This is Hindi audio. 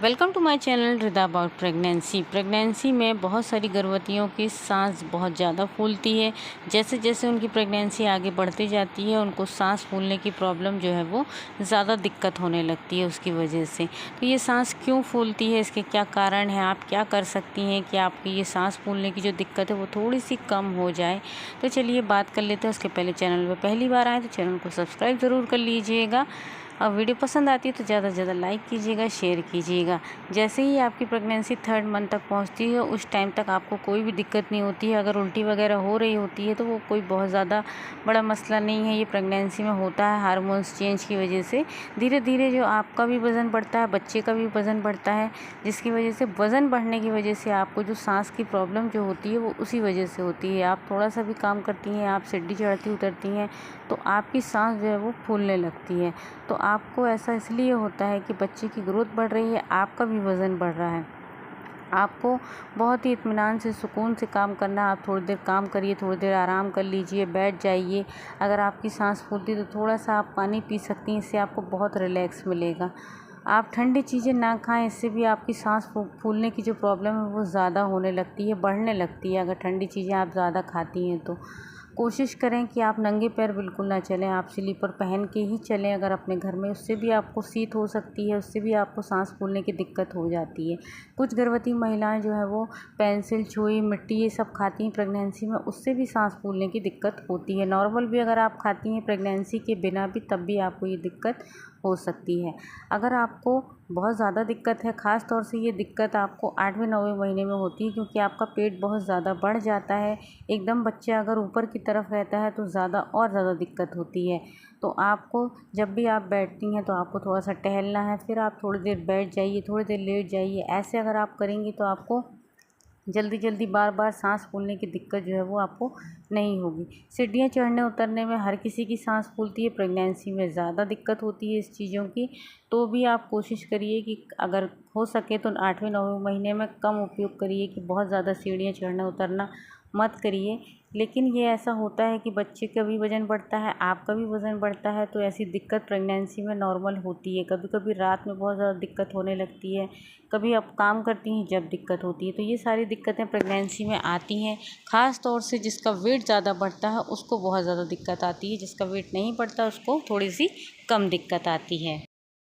Welcome to my channel Rida about pregnancy में बहुत सारी गर्भवतियों की सांस बहुत ज़्यादा फूलती है। जैसे जैसे उनकी प्रेगनेंसी आगे बढ़ती जाती है उनको सांस फूलने की प्रॉब्लम जो है वो ज़्यादा दिक्कत होने लगती है उसकी वजह से। तो ये सांस क्यों फूलती है, इसके क्या कारण हैं, आप क्या कर सकती हैं कि आपकी ये सांस फूलने की जो दिक्कत है वो थोड़ी सी कम हो जाए। तो चलिए बात कर लेते हैं। उसके पहले चैनल पर पहली बार आए तो चैनल को सब्सक्राइब ज़रूर कर लीजिएगा। और वीडियो पसंद आती है तो ज़्यादा से ज़्यादा लाइक कीजिएगा, शेयर कीजिएगा। जैसे ही आपकी प्रेगनेंसी 3rd मंथ तक पहुंचती है उस टाइम तक आपको कोई भी दिक्कत नहीं होती है। अगर उल्टी वगैरह हो रही होती है तो वो कोई बहुत ज़्यादा बड़ा मसला नहीं है। ये प्रेगनेंसी में होता है हार्मोन्स चेंज की वजह से। धीरे धीरे जो आपका भी वज़न बढ़ता है, बच्चे का भी वज़न बढ़ता है, जिसकी वजह से वज़न बढ़ने की वजह से आपको जो सांस की प्रॉब्लम जो होती है वो उसी वजह से होती है। आप थोड़ा सा भी काम करती हैं, आप सीढ़ी चढ़ती उतरती हैं तो आपकी सांस जो है वो फूलने लगती है। तो आपको ऐसा इसलिए होता है कि बच्चे की ग्रोथ बढ़ रही है, आपका भी वज़न बढ़ रहा है। आपको बहुत ही इत्मीनान से, सुकून से काम करना है। आप थोड़ी देर काम करिए, थोड़ी देर आराम कर लीजिए, बैठ जाइए। अगर आपकी सांस फूलती है तो थोड़ा सा आप पानी पी सकती हैं, इससे आपको बहुत रिलैक्स मिलेगा। आप ठंडी चीज़ें ना खाएं, इससे भी आपकी सांस फूलने की जो प्रॉब्लम है वो ज़्यादा होने लगती है, बढ़ने लगती है। अगर ठंडी चीज़ें आप ज़्यादा खाती हैं तो कोशिश करें कि आप नंगे पैर बिल्कुल ना चलें, आप स्लीपर पहन के ही चलें अगर अपने घर में। उससे भी आपको शीत हो सकती है, उससे भी आपको सांस फूलने की दिक्कत हो जाती है। कुछ गर्भवती महिलाएं जो है वो पेंसिल, छुई, मिट्टी ये सब खाती हैं प्रेगनेंसी में, उससे भी सांस फूलने की दिक्कत होती है। नॉर्मल भी अगर आप खाती हैं प्रेगनेंसी के बिना भी तब भी आपको ये दिक्कत हो सकती है। अगर आपको बहुत ज़्यादा दिक्कत है, ख़ास तौर से ये दिक्कत आपको 8वें 9वें महीने में होती है क्योंकि आपका पेट बहुत ज़्यादा बढ़ जाता है। एकदम बच्चा अगर ऊपर की तरफ रहता है तो ज़्यादा और ज़्यादा दिक्कत होती है। तो आपको जब भी आप बैठती हैं तो आपको थोड़ा सा टहलना है, फिर आप थोड़ी देर बैठ जाइए, थोड़ी देर लेट जाइए। ऐसे अगर आप करेंगी तो आपको जल्दी जल्दी बार बार सांस फूलने की दिक्कत जो है वो आपको नहीं होगी। सीढ़ियाँ चढ़ने उतरने में हर किसी की सांस फूलती है, प्रेगनेंसी में ज़्यादा दिक्कत होती है इस चीज़ों की। तो भी आप कोशिश करिए कि अगर हो सके तो 8वें 9वें महीने में कम उपयोग करिए, कि बहुत ज़्यादा सीढ़ियाँ चढ़ना उतरना मत करिए। लेकिन ये ऐसा होता है कि बच्चे का भी वज़न बढ़ता है, आपका भी वज़न बढ़ता है, तो ऐसी दिक्कत प्रेगनेंसी में नॉर्मल होती है। कभी कभी रात में बहुत ज़्यादा दिक्कत होने लगती है, कभी आप काम करती हैं जब दिक्कत होती है। तो ये सारी दिक्कतें प्रेगनेंसी में आती हैं। ख़ास तौर से जिसका वेट ज़्यादा बढ़ता है उसको बहुत ज़्यादा दिक्कत आती है, जिसका वेट नहीं बढ़ता उसको थोड़ी सी कम दिक्कत आती है।